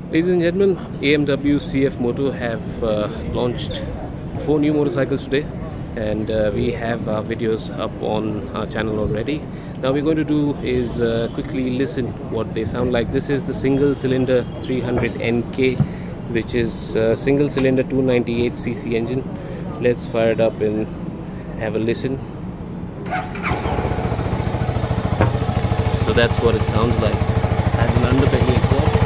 Ladies and gentlemen, AMW CF Moto have launched 4 new motorcycles today, and we have our videos up on our channel already. Now we're going to do is quickly listen what they sound like. This is the single cylinder 300NK, which is single cylinder 298cc engine. Let's fire it up and have a listen. So that's what it sounds like. Has an underbelly exhaust.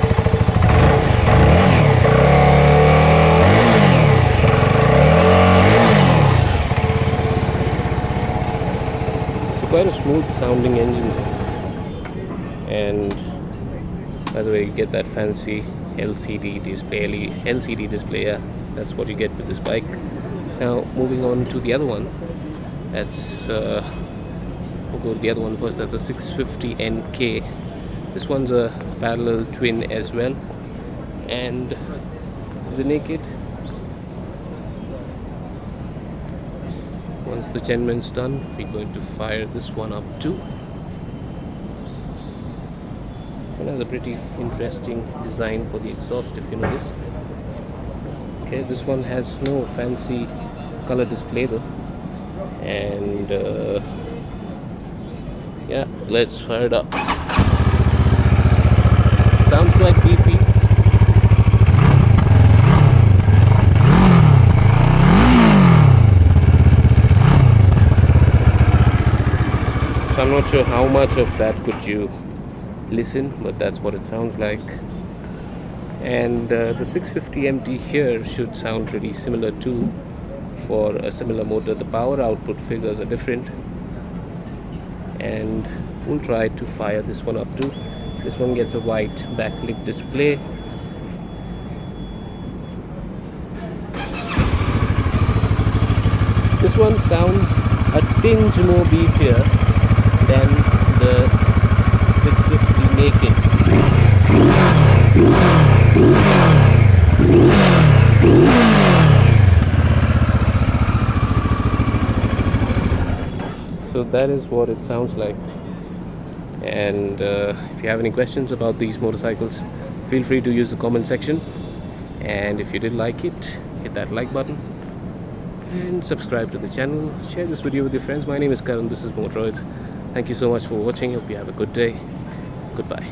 Quite a smooth sounding engine, and by the way, you get that fancy LCD display. Yeah, that's what you get with this bike. Now moving on to the other one, that's we'll go to the other one first. That's a 650NK. This one's a parallel twin as well, and is it naked? Once the chainment's done, we're going to fire this one up too. It has a pretty interesting design for the exhaust, if you notice. Okay, this one has no fancy color display though, and yeah, let's fire it up. Sounds quite beefy. I'm not sure how much of that could you listen, but that's what it sounds like. And the 650MT here should sound pretty similar too for a similar motor. The power output figures are different, and we'll try to fire this one up too. This one gets a white backlit display. This one sounds a tinge more beefier than the 650 naked. So that is what it sounds like. And if you have any questions about these motorcycles, feel free to use the comment section. And if you did like it, hit that like button and subscribe to the channel. Share this video with your friends. My name is Karan. This is Motoroids. Thank you so much for watching. Hope you have a good day. Goodbye.